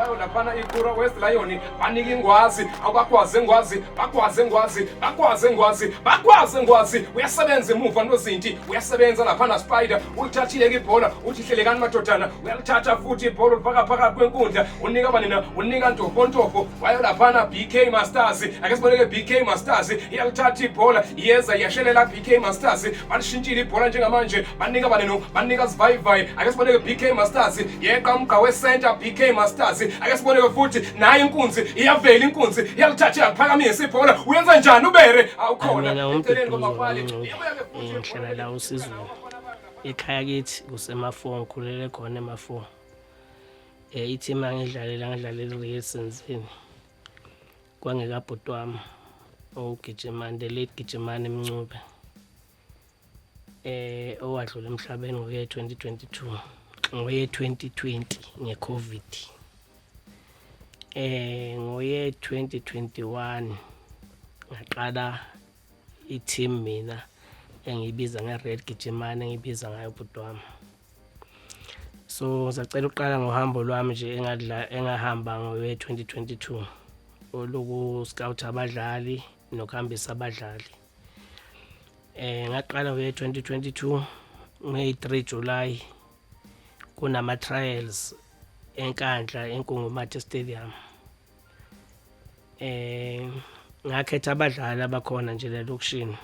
bayo laphana iKura West Lion banika ingwazi abakwazi ngwazi uyasebenza emuva nozinti uyasebenza laphana Spider ulithathile ibhola uthihlelekani madodana uyalithatha futhi ibhola ufaka phakathi kwenkundla unika abanina unika Ntofontofo wayo laphana BK Masters ake siboneke BK Masters iyalithatha ibhola yeza yashelela BK Masters balishintshile ibhola njengamanje banika abanina banika Sivayivay ake siboneke BK Masters yeqa umgqa wecenter BK Masters ake siboneke futhi nayo inkunzi iyavela inkunzi iyalithatha yaphakamisa ibhola uyenza njani ubere awukhona eceleni kwamapali ngihlala la uSizulu ekhaya kithi kusemafoni khulele khona emafoni i-team ngidlalela iReal Senzini kwangekabhuti wami ogijimani the late Gijimani Mncube owadlula emhlabeni ngoye 2022 ngoye 2020 ngeCovid ngoye 2021 ngaqala i-team mina engibiza ngeRed Gijimani engibiza ngayo ubhuti wami. So sacela uqala ngohambo lwami nje engahamba ngowe 2022 oloku scout abadlali nokuhambisa abadlali. Ngaqala ngowe 2022 nge-3 July kunama trials enkandla eNkungumathe Stadium. Ngakhetha abadlali abakhona nje la lokushini.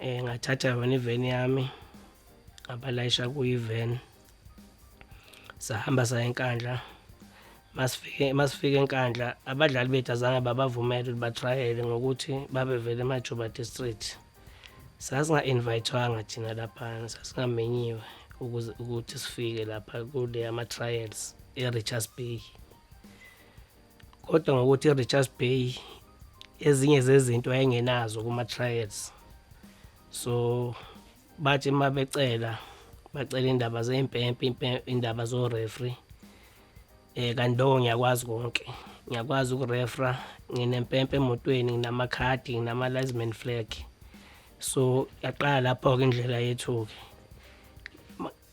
Ngathatha yona ivan yami abalayisha kuyivan sahamba saya enkandla masifike enkandla abadlali bethu azange babavumele ukuthi batrial ngokuthi babevele eMajuba district sasinga invitewanga thina lapha sasingamenyiwe ukuthi sifike lapha kule ama trials eRichards Bay kodwa ngokuthi eRichards Bay ezinye zezinto ayengenazo kuma trials so bathi mabecela indaba zeimpempe indaba zo referee kanti ngiyakwazi konke ngiyakwazi ukurefera nginempempe emotweni nginamakhadi nginama linesman flag so yaqala lapho ke indlela yethu ke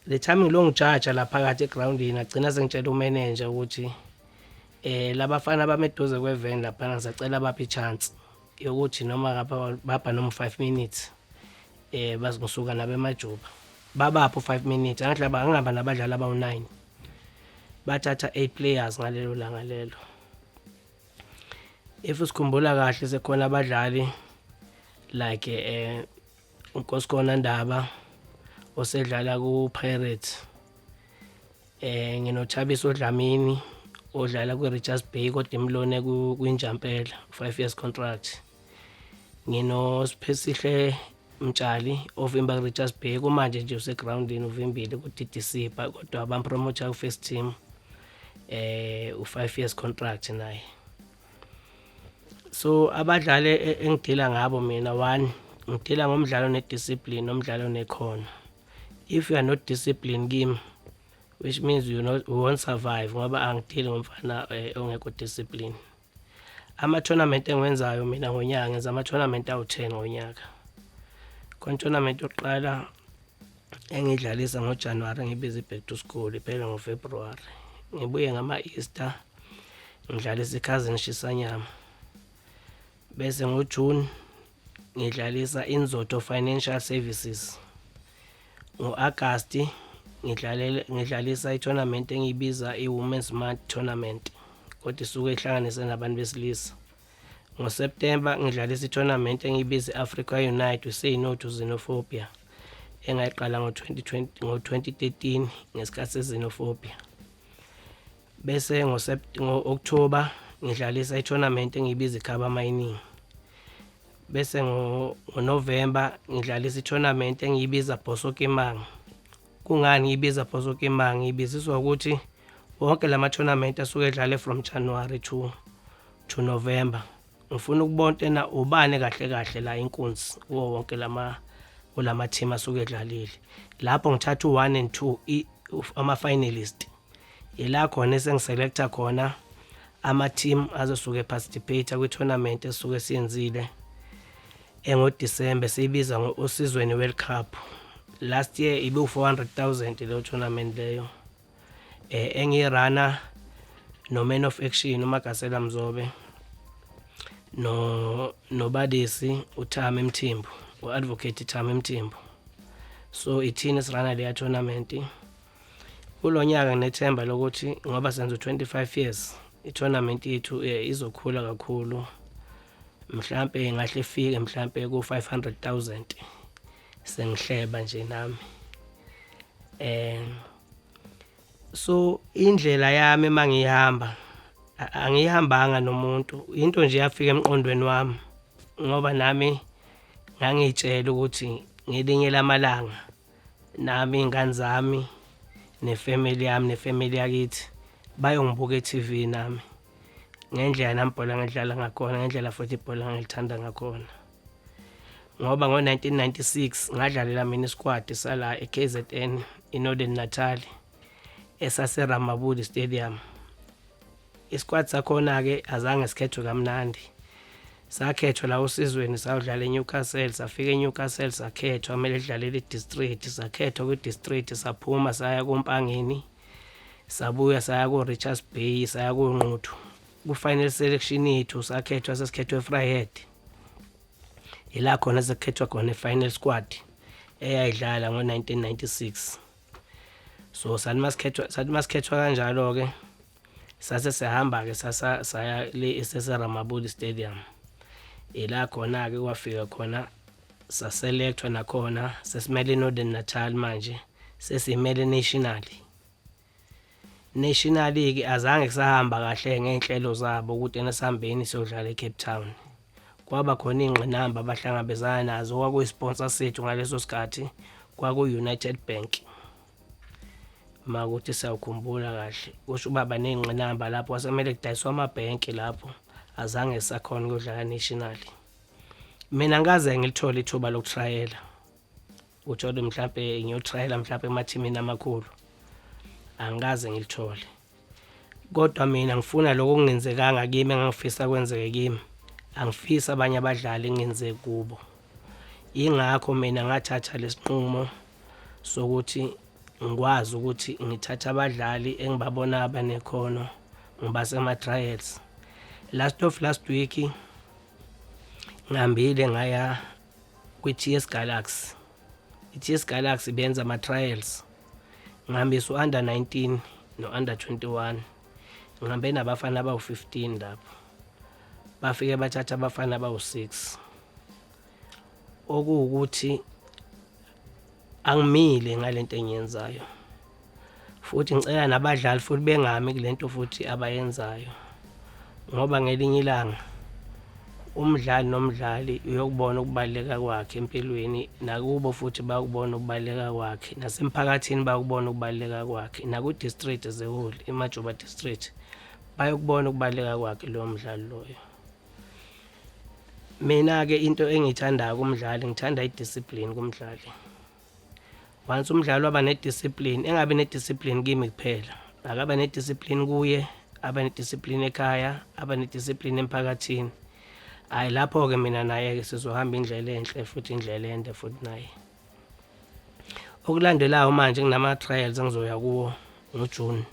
le time long judge lapha phakathi egroundini agcina sengitshela umanager ukuthi labafana bameduze kwevan lapha ngisacela baphi ichance yokuthi noma ngapha baba noma 5 minutes bazikusuka nabemajuba babapho 5 minutes angaba nabadlali abawu9 bathatha 8 players ngalelo langa lelo. If usikhumbula kahle sekhona abadlali like uNkosikhona Ndaba osedlala ku Pirates nginothabiso Dlamini odlala ku Richards Bay kodwa imlone kuNjampela 5 years contract. Ngino Sihle Mtshali ovimba Richards Bay kumanje nje usegroundini uvimbile ku DDC kodwa abampromoter ku first team u5 years contract naye. So abadlali engidila ngabo mina 1 ngidila ngomdlalo nediscipline nomdlalo nekhono. If you are not disciplined game which means you won't survive ngoba angidili ngomfana ongekho discipline. Ama tournament engiwenzayo mina ngonyaka ngenza ama tournament awu10 ngonyaka. Tournament yokuqala engidlalisa ngoJanuary ngibiza back to school iphela ngoFebruary ngibuye ngama Easter ngidlalisa iCousin Shisanyama bese ngoJune ngidlalisa Inzoto Financial Services ngoAugust ngidlalisa i-tournament engibiza iWomen's Month Tournament kodwa isuke ehlanganise nabantu besilisa. NgoSeptember ngidlalisa i-tournament engibiza Africa Unite say no to xenophobia engayiqala ngo2013 ngesikhathi sezenophobia. Bese ngoOctober ngidlalisa i-tournament engibiza iKhaba Mining. Bese ngoNovember ngidlalisa i-tournament engibiza Bosokimang. Kungani ngibiza Bosokimang? Ngibiziswa ukuthi wonke lama tournament asuke edlale from January to November. Ngifuna ukubona ubani kahle la inkunzi kuwo wonke lama team asuke edlalile. Lapho ngithatha u1 and 2 ama finalist. Yila khona esengiselecta khona ama team azosuke participate kwi tournament esuke siyenzile ngoDecember siyibiza ngoSizweni World Cup. Last year ibe 400,000 le tournament leyo. Engirana no Man of Action uMagasela Mzobe nobadisi uThami Mthimbu, uadvocate Thami Mthimbu. So ithini sirana le tournament kulonyaka nethemba lokuthi ngoba senze 25 years i-tournament yethu izokhula kakhulu, mhlambe ngahle ifike mhlambe ku 500,000 sengihleba nje nami. So indlela yami mangihamba angihambanga nomuntu, into nje yafika emqondweni wami ngoba nami ngangitshela ukuthi ngelinye lamalanga nami ingane zami nefamily yami nefamily yakithi bayongibuka e-TV nami ngendlela nambhola ngidlala ngakhona, ngendlela futhi ibhola ngilithanda ngakhona. Ngoba ngo-1996 ngadlalela mina isquad sala e-KZN iNorthern Natal esase-Ramabudi Stadium. Isquad sakhona-ke azange sikhethwe kamnandi, sakhethwa la usizweni sayodlala eNewcastle, safika eNewcastle sakhethwa kumele sidlalele i-district, sakhethwa kwi-district saphuma saya kuMpangeni, sabuya saya ku-Richards Bay, saya kuNquthu. Ku-final selection yethu sakhethwa sesikhethwe Vryheid, ila khona sekukhethwa khona i-final squad eyayidlala ngo-1996. So sathi masikhethwa kanjalo-ke sase sihamba-ke saya le esese-Ramabudi Stadium, ila khona-ke kwafika khona saselekthwa nakhona sesimele iNorthern Natal, manje sesimele nationally-ke azange kusahamba kahle ngey'nhlelo zabo ukuthi nesihambeni siyodlala eCape Town. Kwaba khona iy'ngqinamba abahlangabezana nazo, kwakuyi-sponsor sethu ngaleso sikhathi kwakuyi-United Bank. Makuthi siyawukhumbula kahle, kusho ubaba ney'ngqinamba lapho kwasemele kudayiswa amabhenki lapho, azange sakhona ukudlala nationally. Mina ngikaze ngilithole ithuba lokutrayela, uthole mhlampe ngiyotrayela mhlampe emathimini amakhulu, angikaze ngilithole. Kodwa mina ngifuna lokho okungenzekanga kimi engangifisa kwenzeke kimi, angifisa abanye abadlali ngenze kubo. Ingakho mina ngathatha lesinqumo sokuthi ngikwazi ukuthi ngithatha abadlali engibabona abanekhono ngibase ama-trials. Last week ngihambile ngaya kwi-TS Galaxy. I-TS Galaxy benza ama-trials, ngihambisa u-under 19 no-under 21, ngihambe nabafana abawu-15 lapho, bafike bathatha abafana abawu-6, okuwukuthi angimile ngalento engiyenzayo, futhi ngicela nabadlali futhi bengami kulento futhi abayenzayo, ngoba ngelinye ilanga umdlali nomdlali uyokubona ukubaleka kwakhe empilweni, nakubo futhi bayakubona ukubaleka kwakhe, nasemphakathini bayakubona ukubaleka kwakhe, naku-district as a whole, iMajuba district bayokubona ukubaleka kwakhe lowo mdlali loyo. Mina-ke into engiyithandayo kumdlali, ngithanda i-discipline kumdlali. Once umdlali waba ne-discipline, engabe ne-discipline kimi kuphela, akaba ne-discipline kuye, aba ne-discipline ekhaya, aba ne-discipline emphakathini, hayi lapho-ke mina naye-ke sizohamba indlela enhle futhi indlela ende futhi naye. Okulandelayo manje nginama-trials engizoya kuwo ngoJune.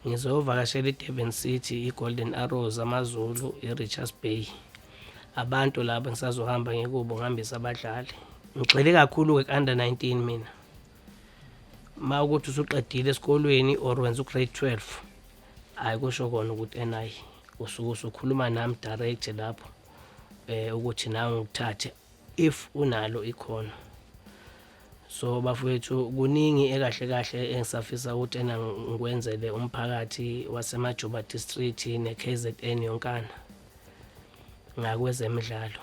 Ngizovakashela i-Durban City, i-Golden Arrows, AmaZulu, i-Richards Bay. Abantu labo ngisazohamba ngikubo ngihambisa abadlali. Ngigxile kakhulu ku-under 19 mina. Ma ukuthi usuqedile esikolweni or wenza u-grade 12, hayi kusho kona ukuthi NI usuke usukhuluma nami direct lapho ukuthi nawe ngikuthathe if unalo ikhono. So bafowethu kuningi ekahle kahle engisafisa ukuthi ena ngikwenzele umphakathi wasemajuba district ne-KZN yonkana ngakwezemidlalo.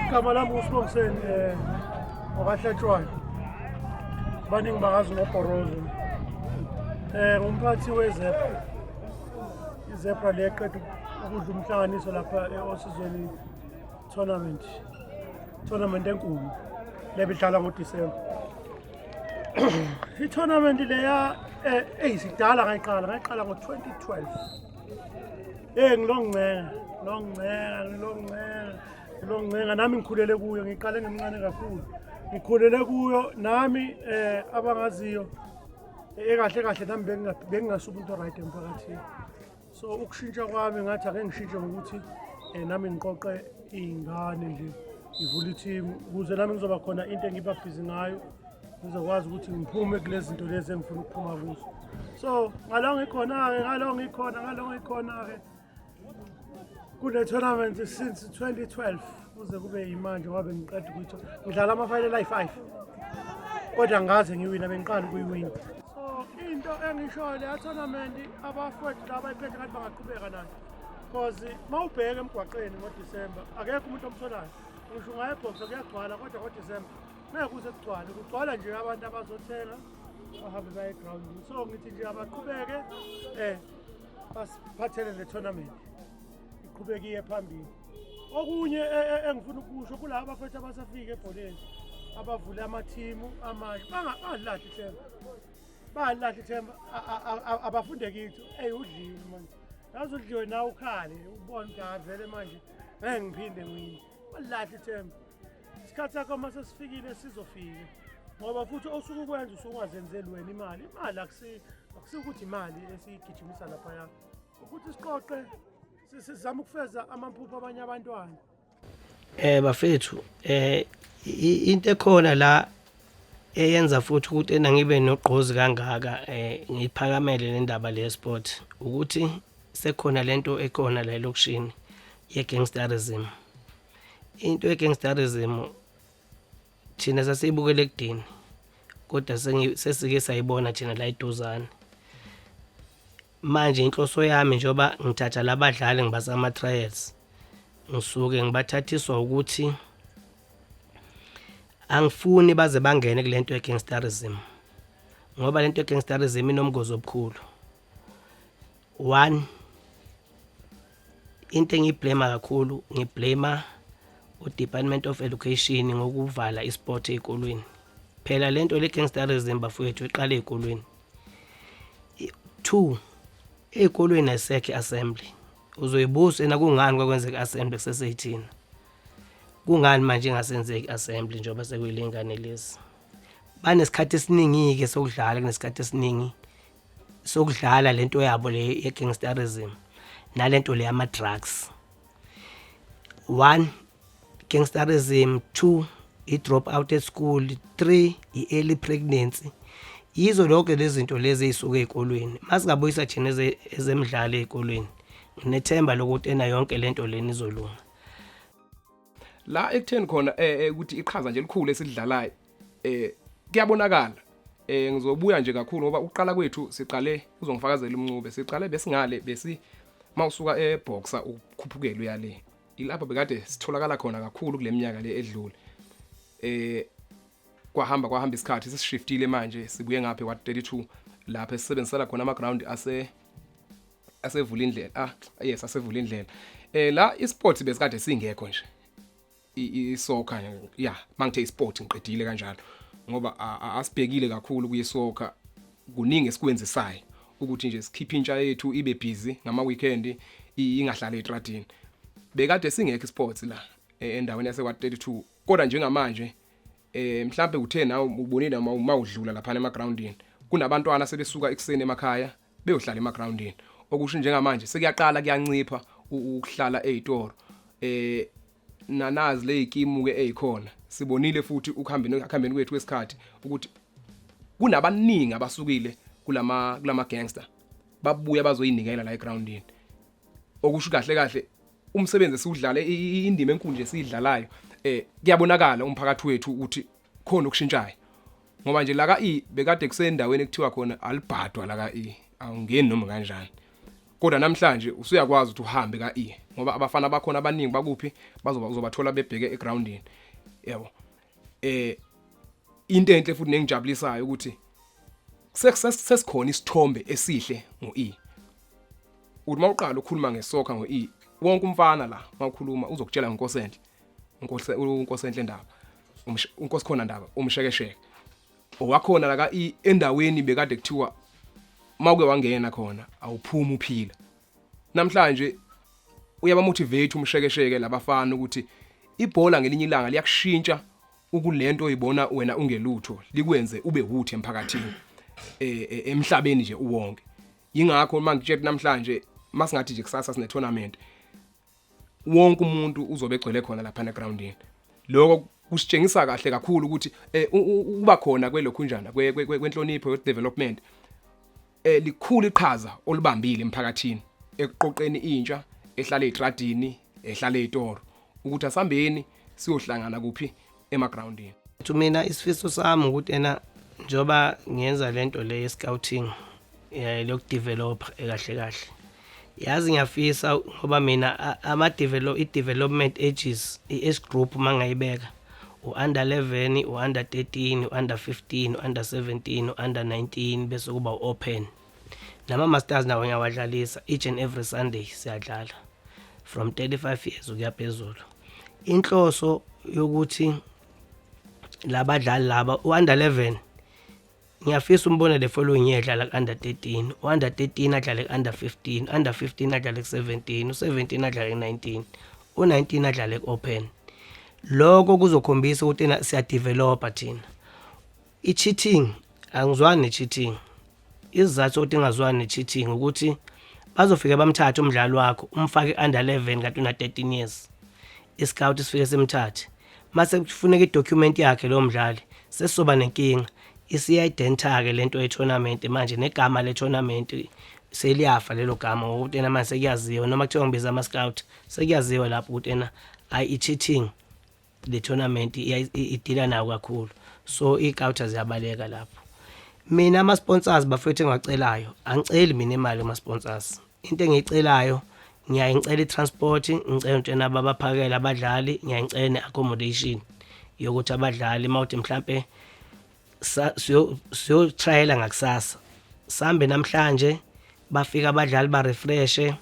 Igama lami uSibongiseni wakahlatshwayo, baningi bakazi ngoBhorozo. Ngumphathi wezebra, izebra leqedwe ukudla umhlanganiso lapha eOsizweni tournament enkulu lebidlala ngoDisemba. I-tournament leya eyisidala ngayiqala ngo-2012. Ngiloncenga nami ngikhulele kuyo, ngiqale ngemncane kakhulu. Ngikhulele kuyo nami abangaziyo ekahle kahle nami bengingasuba into right emphakathini. So ukushintsha kwami ngathi ake ngishintshe ngokuthi nami ngiqoqe iy'ngane nje ngivule i-team ukuze nami kuzoba khona into engiba busy ngayo ngizokwazi ukuthi ngiphume kulezi zinto lezi engifuna ukuphuma kuzo. So ngalo ngikhona-ke kule tournament since 2012 kuze kube yimanje ngoba ngiqeda ukuyithola. Ngidlala ama-final ayi-5 kodwa ngaze ngiwina bengiqala ukuyiwina. So into engishoyo leya tournament abafowethu laba bayiphethe ngathi bangaqhubeka nayo because mawubheka emgwaqeni ngoDisemba akekho umuntu omtholayo. Ngisho ungayebhoxa kuyagcwala kodwa ngoDisemba ngeke kuze kugcwala nje abantu abazothenga bahambe baye egrawundini. So ngithi nje abaqhubeke basiphathele le tournament iqhubeke iye phambili. Okunye engifuna ukusho kulabo abafethu abasafika ebholeni abavule amathimu amasha bangalahli ithemba abafunde kithi udliwe manje yazi udliwe nawe ukhale ubone ukuthi vele manje ngeke ngiphinde ngiwine. Balahli ithemba isikhathi sakho mase sifikile sizofika ngoba futhi osuke ukwenza usungazenzeli wena imali akusikuthi imali esiyigijimisa laphaya ukuthi siqoqe sizama ukufeza amaphupho abanye abantwana. Bafethu into ekhona la eyenza futhi ukuthi enangibe nogqozi kangaka ngiphakamele le ndaba le sport ukuthi sekhona lento ekhona la elokishini ye-gangsterism. Into ye-gangsterism thina sasiyibukela ekudeni kodwa sesike sayibona thina la eduzane. Manje inhloso yami njengoba ngithatha labadlali ngibasa ama-trials ngisuke ngibathathiswa ukuthi angifuni baze bangene kulento ye-gangsterism ngoba lento ye-gangsterism inomgozi obukhulu. One, into engiyiblame kakhulu ngiblame u-Department of Education ngokuvala isport ey'kolweni. Phela lento le-gangsterism bafowethu iqala ey'kolweni. 2, ey'kolweni ayisekho i-assembly. Uzoyibuza ena kungani kwakwenzeka i-assembly kuseseyithina. Kungani manje ingasenzeki i-assembly njengoba sekuyilengane lezi. Banesikhathi esiningi-ke sokudlala kunesikhathi esiningi sokudlala lento yabo le ye-gangsterism nalento le yama-drugs. 1, gangsterism. 2, i-drop out at school. 3, i-early pregnancy. Yizo lonke lezi zinto lezi ey'suke ey'kolweni. Masingabuyisa thina ezemidlalo ey'kolweni nginethemba lokuthi ena yonke lento leni izolunga. La ekutheni khona ukuthi iqhaza nje elikhulu esidlalayo kuyabonakala. Ngizobuya nje kakhulu ngoba uqala kwethu siqale uzongifakazela umncube siqale besingale mawusuka eboxer ukukhuphukela uyale. Ilapho bekade sitholakala khona kakhulu kule minyaka le edlule. Kwahamba isikhathi sesishiftile manje sibuye ngapha kwa32 lapha esisebenzisela khona ama ground asevula indlela. Yes, asevula indlela. La isport besikade singekho nje. Isoccer mangithe isport ngiqedile kanjalo ngoba asibhekile kakhulu kuyisoccer kuningi esikwenzisayo ukuthi nje sikhiphe intsha yethu ibe busy ngama weekend ingahlala etradini. Bekade singekho isports la endaweni yasekwa32 kodwa njengamanje mhlambe uthe nawe ubonile uma udlula lapha emagroundini kunabantwana sebesuka ekseni emakhaya beyohlala emagroundini okusho njengamanje sekuyaqala kuyancipha ukuhlala ezitoro. Nanazi le ikimu ke ezikhona sibonile futhi ukuhambeni kwethu wesikhathi ukuthi kunabaningi abasukile kulama gangster babuya bazoyinikela la egroundini okusho kahle umsebenzi esiudlala indima enkulu nje sidlalayo kuyabonakala umphakathi wethu ukuthi khona okushintshayo ngoba nje la ka bekade kusendaweni ekuthiwa khona alibhadwa la ka awungeni noma kanjani kodwa namhlanje usuyakwazi ukuthi uhambe ka ngoba abafana bakhona abaningi bakuphi uzobathola bebheke egroundini yabo. Into enhle futhi nengijabulisayo ukuthi sesikhona isithombe esihle ngo uthi mawuqala ukukhuluma ngesoccer ngo wonke umfana la mawukhuluma uzokutshela ngeNkosenhle uNkosenhle Ndaba uNkosikhona Ndaba umshekesheke owakhona la ka endaweni bekade kuthiwa mawuke wangena khona awuphuma uphila. Namhlanje uyabamotivate umshekesheke labafana ukuthi ibhola ngelinye ilanga liyakushintsha ukulento oyibona wena ungelutho likwenze ube huthi emphakathini. emhlabeni nje uwonke. Yingakho mangitshela namhlanje masingathi nje kusasa sine tournament wonke umuntu uzobe egcwele khona lapha na groundini. Lokho kusitshengisa kahle kakhulu ukuthi uba khona kwelokhunjana kwenhlonipho development likhulu iqhaza olubambile emphakathini ekuqoqeni intsha ehlala ezitradini ehlala ezitoro ukuthi asambeni siyohlangana kuphi emagroundini. Mina isifiso sami ukuthi njoba ngiyenza lento le scouting lokudevelop kahle kahle. Yazi ngiyafisa ngoba mina i-development ages i-age group mangayibeka u-under 11, u-under 13, u-under 15, u-under 17, u-under 19 bese kuba u-open. Nama-masters nawo ngiyawadlalisa each and every Sunday siyadlala from 35 years ukuya phezulu. Inhloso yokuthi labadlali laba u-under 11 ngiyafisa umbone le following year dlala ku-under 13, u-under 13 adlale ku-under 15, under 15 adlale ku-17, u-17 adlale ku-19, u-19 adlale ku-open. Lokho kuzokhombisa ukuthi siyadevelopa thina. I-cheating angizwani ne-cheating. Isizathu ukuthi ngazwani ne-cheating ukuthi bazofika bamthathe umdlali wakho umfake under 11 kanti una 13 years. I-scout sifike simthathe. Mase kufuneka i-document yakhe lo mdlali sesizoba nenkinga. Isi-identity lento ye-tournament manje negama le-tournament seliyafa lelo gama ukuthi manje sekuyaziwa noma kuthiwa ngibiza ama-scout sekuyaziwa lapho ukuthi i-cheating le tournament idila nayo kakhulu. So i-scout ziyabaleka lapho. Mina ama-sponsors bafethu engicelayo angiceli mina imali kuma-sponsors. Into engiyicelayo ngiyayicela i-transport, ngicela ukuthi abaphakela abadlali, ngiyayicela ne-accommodation yokuthi abadlali mawuthi mhlambe siyotrayela ngakusasa. Sambe namhlanje bafika abadlali ba-refreshe,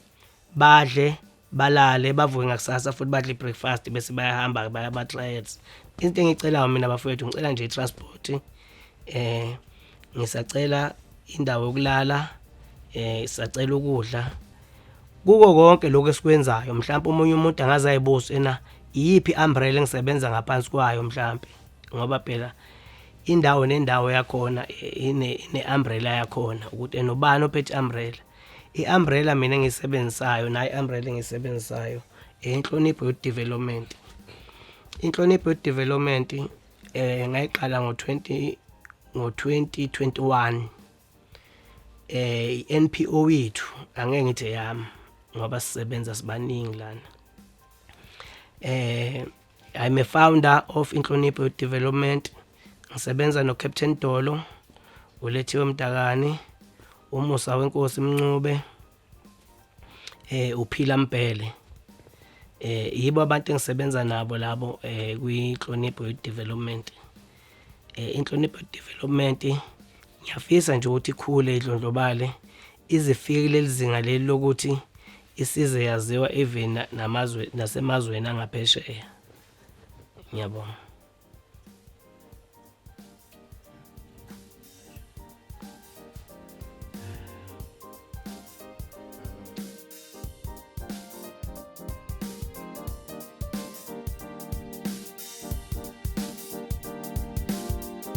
badle, balale, bavuke ngakusasa futhi badle breakfast bese bayahamba baya ba-trials. Into engicelayo mina bafowethu ngicela nje i-transport, ngisacela indawo yokulala, sisacela ukudla. Kuko konke lokho esikwenzayo mhlawumbe umunye umuntu angaze ayibuze iyiphi umbrella engisebenza ngaphansi kwayo mhlawumbe ngoba phela indawo nendawo yakhona ine-umbrella yakhona ukuthi nobani ophethe umbrella. I-umbrella mina engiyisebenzisayo nayo i-umbrella engiyisebenzisayo inhlonipho ye-development. Inhlonipho ye-development ngayiqala ngo-2021. I-NPO yethu angeke ngithi yami ngoba sisebenza sibaningi lana. I'm a founder of Inhlonipho Youth-Development. Ngisebenza no Captain Dolo, uLethiwe Mtakani, uMusa Wenkosi Mncube, uPhila Mpele. Yibo abantu engisebenza nabo labo kwi-Inhlonipho Youth-Development. Inhlonipho Youth-Development ngiyafisa nje ukuthi ikhule idlondlobale izifike leli zinga leli lokuthi isize yaziwa even nasemazweni angaphesheya. Ngiyabonga.